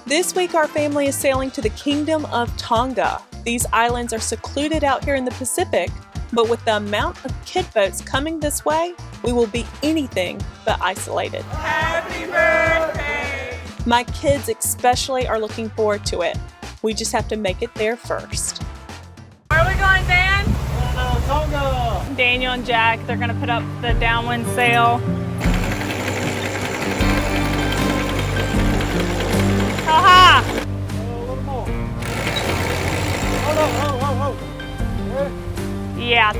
This week our family is sailing to the Kingdom of Tonga. These islands are secluded out here in the Pacific, but with the amount of kid boats coming this way, we will be anything but isolated. Happy birthday! My kids especially are looking forward to it. We just have to make it there first. Where are we going, Dan? Tonga! Daniel and Jack, they're gonna put up the downwind sail. Ha-ha! A little more. Hold. Yeah.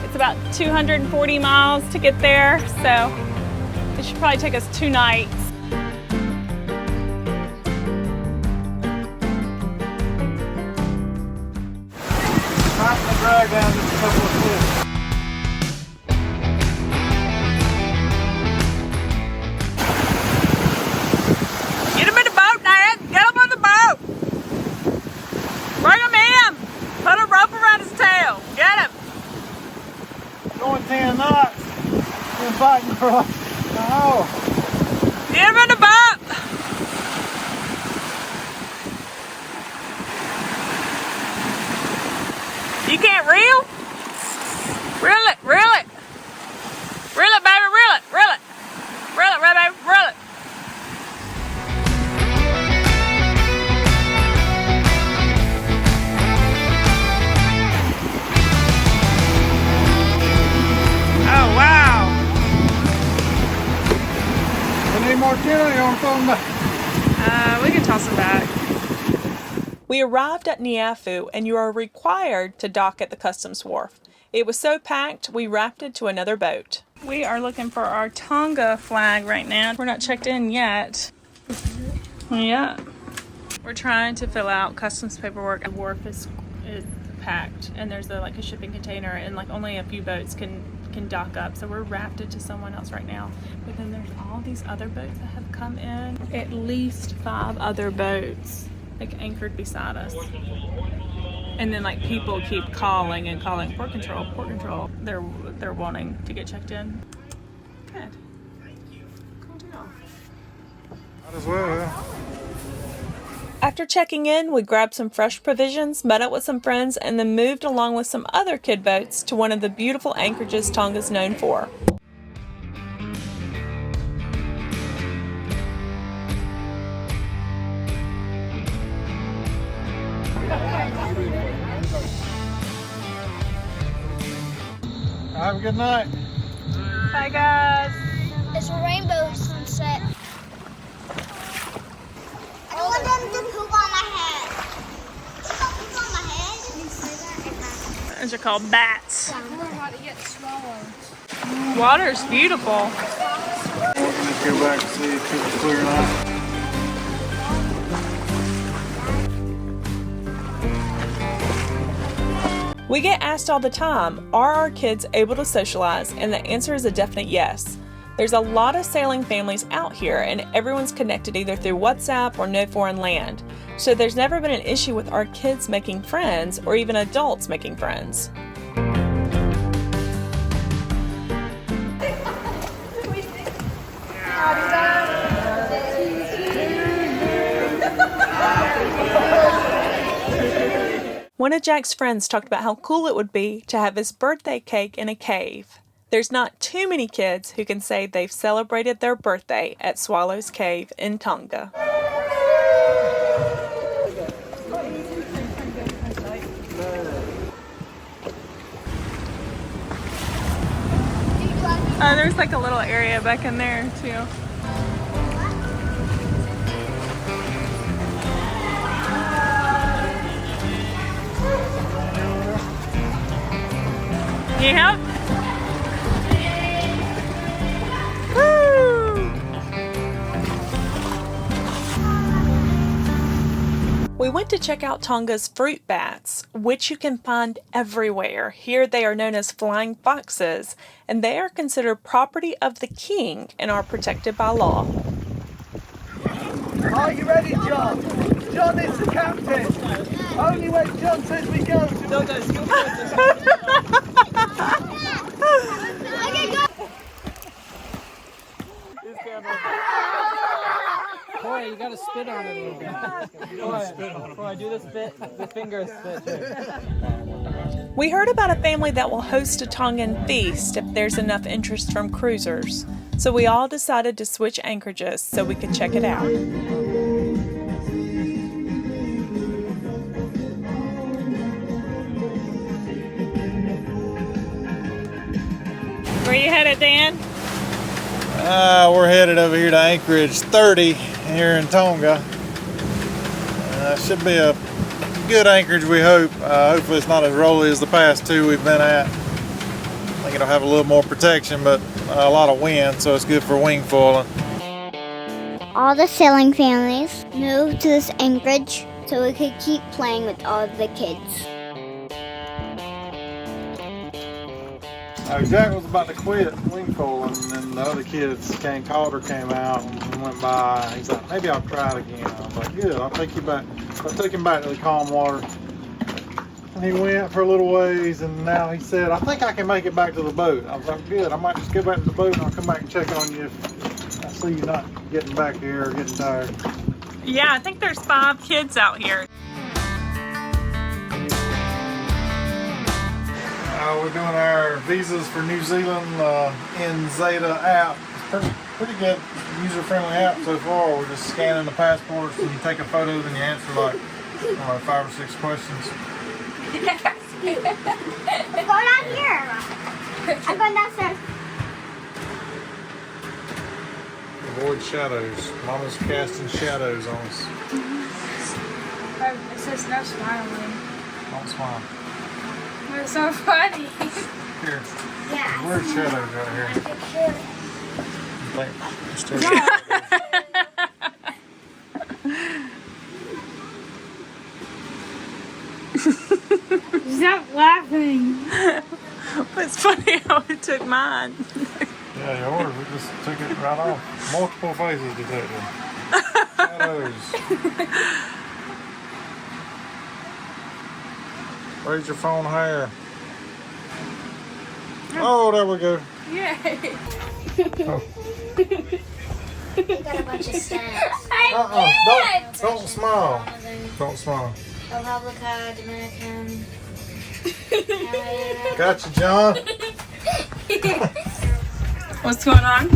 It's about 240 miles to get there, so it should probably take us 2 nights. Trying to drag down just a couple of cliffs. Get him in the boat, Dad! Get him on the boat! Bring him in! Put a rope around his tail! Get him! Going 10 knots. Been fighting for like an hour. Get him in the boat! You can't reel? Reel it, reel it. Reel it, baby, reel it, reel it. Reel it, right, baby, reel it. Oh, wow. We need more tuna. You want to throw them back? We can toss them back. We arrived at Niafu and you are required to dock at the customs wharf. It was so packed, we rafted to another boat. We are looking for our Tonga flag right now. We're not checked in yet. Yeah. We're trying to fill out customs paperwork. The wharf is packed and there's a shipping container and only a few boats can dock up. So we're rafted to someone else right now. But then there's all these other boats that have come in. At least 5 other boats anchored beside us. And then people keep calling and calling port control, port control. They're wanting to get checked in. Good. Cool deal. Might as well, yeah. After checking in, we grabbed some fresh provisions, met up with some friends, and then moved along with some other kid boats to one of the beautiful anchorages Tonga's known for. Have a good night. Bye, guys. It's a rainbow sunset. I don't want them to poop on my head. Don't poop on my head. You say that? Those are called bats. We're about to get swallowed. Water's beautiful. Let's go back and see if it's clear enough. We get asked all the time, are our kids able to socialize? And the answer is a definite yes. There's a lot of sailing families out here and everyone's connected either through WhatsApp or No Foreign Land. So there's never been an issue with our kids making friends or even adults making friends. One of Jack's friends talked about how cool it would be to have his birthday cake in a cave. There's not too many kids who can say they've celebrated their birthday at Swallow's Cave in Tonga. There's a little area back in there too. Yeah. Woo! We went to check out Tonga's fruit bats, which you can find everywhere. Here they are known as flying foxes, and they are considered property of the king and are protected by law. Are you ready, John? John is the captain. Only when John says we go. Boy, you gotta spit on it a little bit. Boy, do this bit, the finger spit too. We heard about a family that will host a Tongan feast if there's enough interest from cruisers. So we all decided to switch anchorages so we could check it out. Where you headed, Dan? We're headed over here to anchorage 30 here in Tonga. Should be a good anchorage, we hope. Hopefully it's not as rolly as the past two we've been at. I think it'll have a little more protection, but a lot of wind, so it's good for wing foiling. All the sailing families moved to this anchorage so we could keep playing with all the kids. Jack was about to quit wing foiling, and then the other kids Calder came out and went by. He's like, maybe I'll try it again. I was like, good, I'll take you back. I took him back to the calm water. And he went for a little ways, and now he said, I think I can make it back to the boat. I was like, good, I might just go back to the boat and I'll come back and check on you if I see you not getting back here or getting tired. Yeah, I think there's 5 kids out here. We're doing our visas for New Zealand in Zeta app. It's pretty good, user-friendly app so far. We're just scanning the passports, and you take a photo, then you answer like 5 or 6 questions. Go down here. I'm going downstairs. Avoid shadows. Mama's casting shadows on us. It says no smiling. Don't smile. It's so funny. Here. Yeah. Where's shadows right here? Stop laughing. It's funny how it took mine. Yeah, yours. We just took it right off. Multiple faces detected. Shadows. Raise your phone higher. Oh, there we go. Yay. Oh. Got a bunch of stamps. Don't smile. Don't smile. Republica, Dominican. Gotcha, John. What's going on?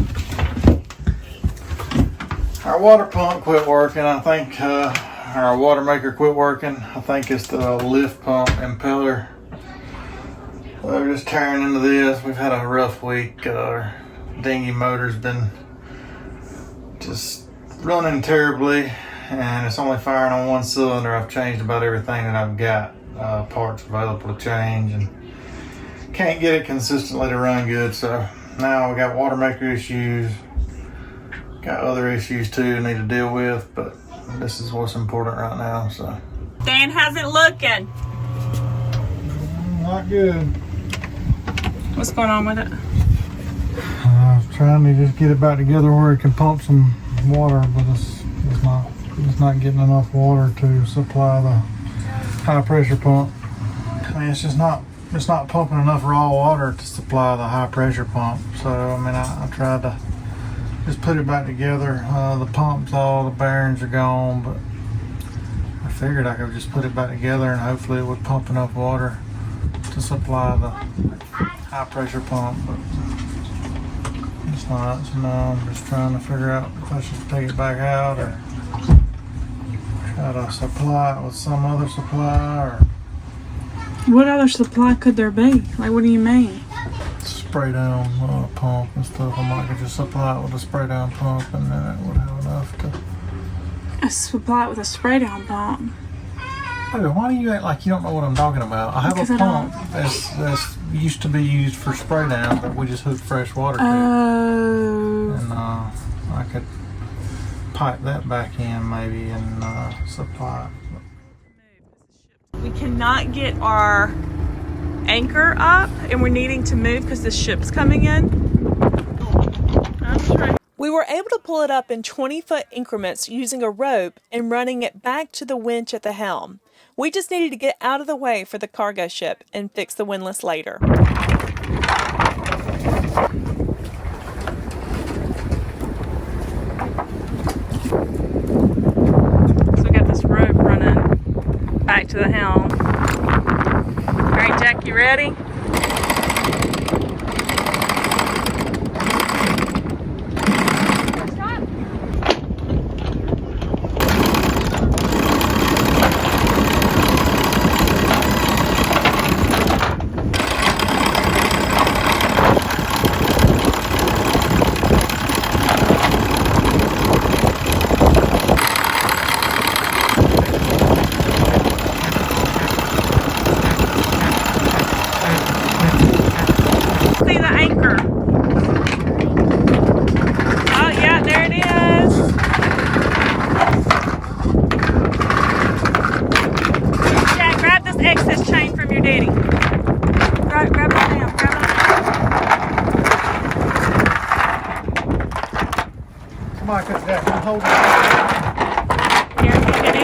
Our water pump quit working. I think our Watermaker quit working. I think it's the lift pump impeller. We're just tearing into this. We've had a rough week. Our dinghy motor's been just running terribly, and it's only firing on one cylinder. I've changed about everything that I've got, parts available to change, and can't get it consistently to run good. So now we got Watermaker issues, got other issues too need to deal with, but this is what's important right now. So Dan, how's it looking? not good. What's going on with it? I was trying to just get it back together where it can pump some water, but it's not getting enough water to supply the high pressure pump. I mean, it's not pumping enough raw water to supply the high pressure pump. So I mean, I tried to just put it back together. The pump's all, the bearings are gone, but I figured I could just put it back together and hopefully it would pump enough water to supply the high pressure pump, but it's not. So now I'm just trying to figure out if I should take it back out or try to supply it with some other supply, or What other supply could there be? Like, what do you mean? spray down pump and stuff. I might could just supply it with a spray down pump, and then it would have enough to. Supply it with a spray down pump. Hey, why do you act like you don't know what I'm talking about? I have Because a I pump that's used to be used for spray down, but we just hook fresh water to it. Oh. And I could pipe that back in maybe and supply it. We cannot get our anchor up, and we're needing to move because the ship's coming in. I'm sure. We We were able to pull it up in 20-foot increments using a rope and running it back to the winch at the helm. We just needed to get out of the way for the cargo ship and fix the windlass later. So we got this rope running back to the helm. All right, Jack, you ready? Hold it. Here, you get in.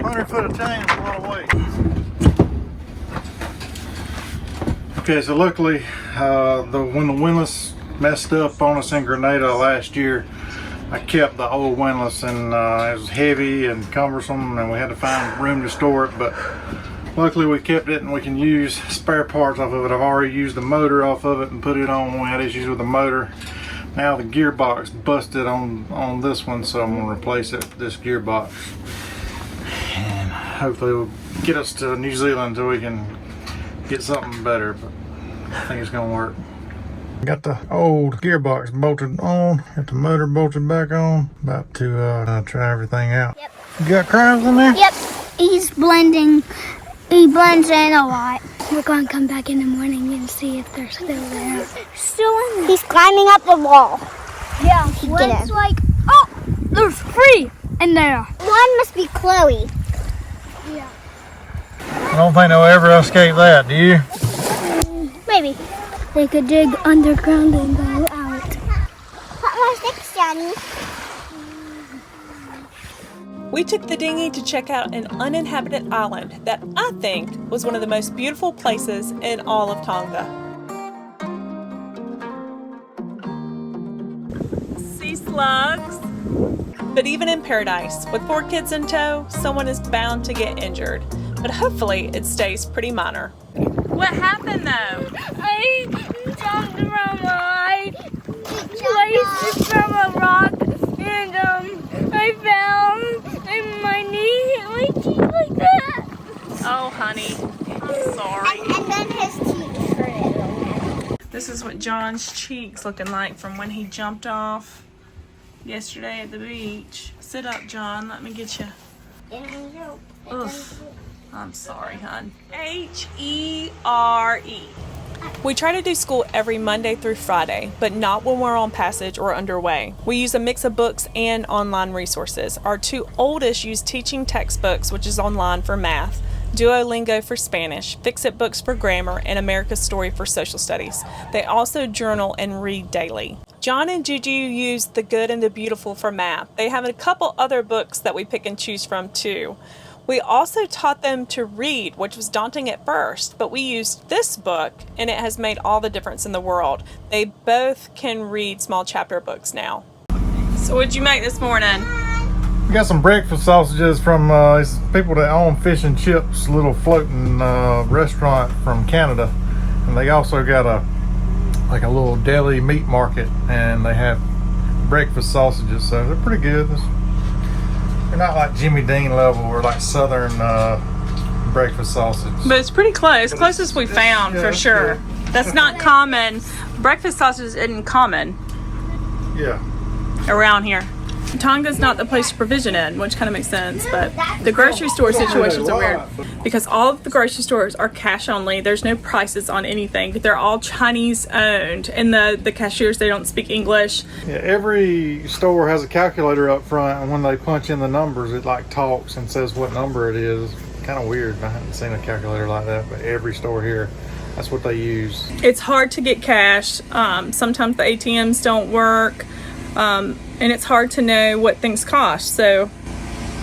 100 foot of chain is a lot of weight. Okay, so luckily, when the windlass messed up on us in Grenada last year, I kept the old windlass, and it was heavy and cumbersome, and we had to find room to store it, but luckily we kept it and we can use spare parts off of it. I've already used the motor off of it and put it on when we had issues with the motor. Now the gearbox busted on this one, so I'm going to replace it with this gearbox. And hopefully we'll get us to New Zealand so we can get something better, but I think it's going to work. Got the old gearbox bolted on, got the motor bolted back on. About to try everything out. Yep. You got crabs in there? Yep. He's blending. He blends in a lot. We're going to come back in the morning and see if they're still there. Still in there. He's climbing up the wall. Yeah. One's like, oh, there's 3 in there. One must be Chloe. Yeah. I don't think they'll ever escape that, do you? Maybe. They could dig underground and go out. What was next, Johnny? We took the dinghy to check out an uninhabited island that I think was one of the most beautiful places in all of Tonga. Sea slugs. But even in paradise, with 4 kids in tow, someone is bound to get injured. But hopefully it stays pretty minor. What happened though? I jumped from a rock and I fell and my knee hit my cheek like that. Oh, honey, I'm sorry. And then his cheeks hurt. This is what John's cheeks looking like from when he jumped off yesterday at the beach. Sit up, John. Let me get you. Oof. I'm sorry, hon. H-E-R-E. We try to do school every Monday through Friday, but not when we're on passage or underway. We use a mix of books and online resources. Our 2 oldest use teaching textbooks, which is online for math, Duolingo for Spanish, Fix-It books for grammar, and America's Story for social studies. They also journal and read daily. John and Juju use The Good and the Beautiful for math. They have a couple other books that we pick and choose from too. We also taught them to read, which was daunting at first, but we used this book and it has made all the difference in the world. They both can read small chapter books now. So what'd you make this morning? We got some breakfast sausages from these people that own Fish and Chips, little floating restaurant from Canada. And they also got a little deli meat market, and they have breakfast sausages, so they're pretty good. They're not like Jimmy Dean level or like southern breakfast sausage. But it's pretty close. Closest we found, for sure. That's not common. Breakfast sausage isn't common around here. Tonga's not the place to provision in, which kind of makes sense, but the grocery store situations are weird because all of the grocery stores are cash only. There's no prices on anything. They're all Chinese owned, and the cashiers, they don't speak English. Yeah, every store has a calculator up front, and when they punch in the numbers, it like talks and says what number it is. Kind of weird. I haven't seen a calculator like that, but every store here That's what they use. It's hard to get cash. Sometimes the ATMs don't work, and it's hard to know what things cost. So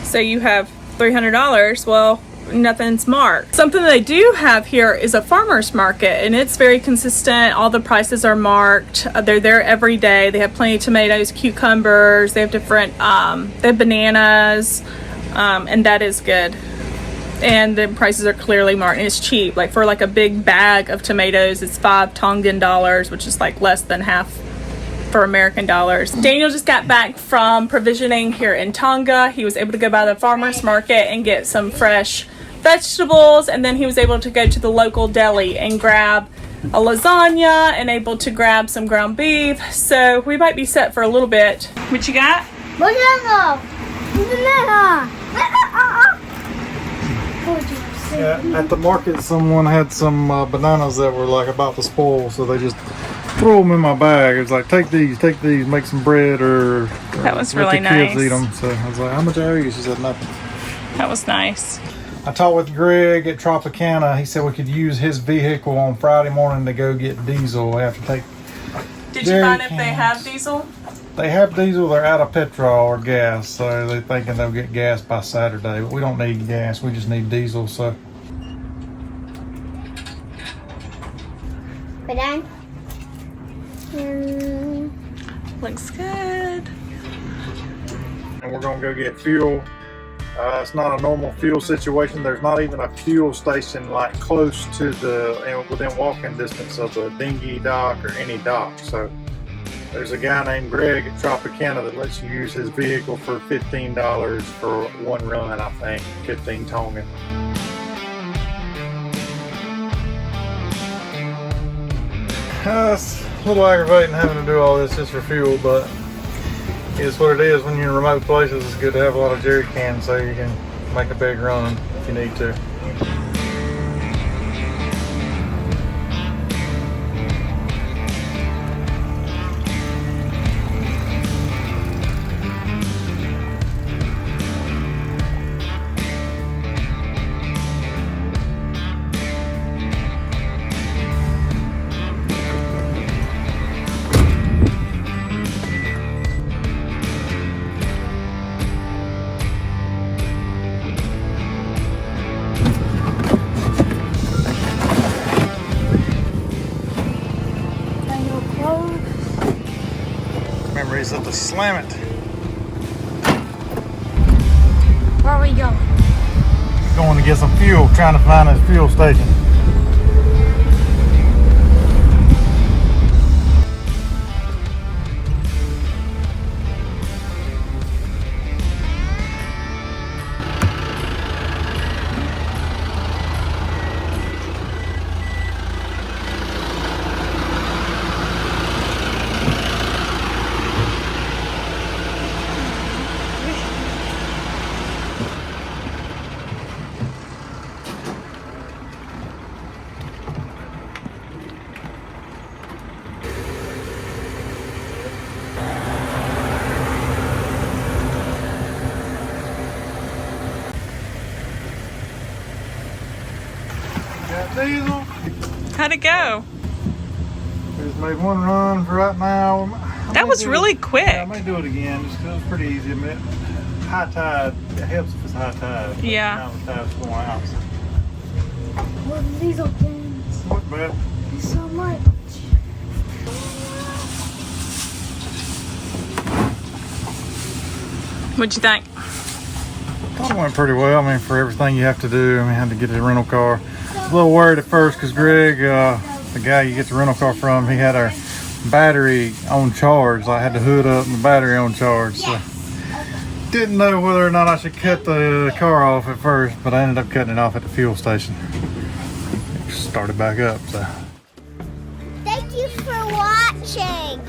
say you have $300, well, nothing's marked. Something they do have here is a farmer's market, and it's very consistent. All the prices are marked. They're there every day. They have plenty of tomatoes, cucumbers. They have different, they have bananas, and that is good. And the prices are clearly marked, and it's cheap. Like for like a big bag of tomatoes, it's 5 Tongan dollars, which is like less than half for American dollars. Daniel just got back from provisioning here in Tonga. He was able to go by the farmer's market and get some fresh vegetables, and then he was able to go to the local deli and grab a lasagna and able to grab some ground beef. So we might be set for a little bit. What you got? Yeah, at the market, someone had some bananas that were like about to spoil, so they just threw them in my bag. It was like, take these, make some bread, or That was let really the kids nice. eat them. So I was like, how much I owe you? She said nothing. That was nice. I talked with Greg at Tropicana. He said we could use his vehicle on Friday morning to go get diesel. We have to take. Did you find if they have diesel? They have diesel. They're out of petrol or gas, so they're thinking they'll get gas by Saturday. But we don't need gas. We just need diesel. So. We're done. Looks good. And we're gonna go get fuel. It's not a normal fuel situation. There's not even a fuel station like close to within walking distance of the dinghy dock or any dock. So there's a guy named Greg at Tropicana that lets you use his vehicle for $15 for one run, I think, 15 Tongan. It's a little aggravating having to do all this just for fuel, but it's what it is. When you're in remote places, it's good to have a lot of jerry cans so you can make a big run if you need to. Memories of the Slam It. Where are we going? Going to get some fuel, trying to find a fuel station. Got diesel. How'd it go? We just made one run for right now. That was really quick. Yeah, I may do it again. Just 'cause it was pretty easy. I mean, high tide. It helps if it's high tide. Yeah. Now the tide's going out. Well, diesel cans. What, Beth? So much. What'd you think? Thought it went pretty well. I mean, for everything you have to do, I had to get a rental car. I was a little worried at first because Greg, the guy you get the rental car from, he had our battery on charge. I had the hood up and the battery on charge. So didn't know whether or not I should cut the car off at first, but I ended up cutting it off at the fuel station. It started back up. So. Thank you for watching.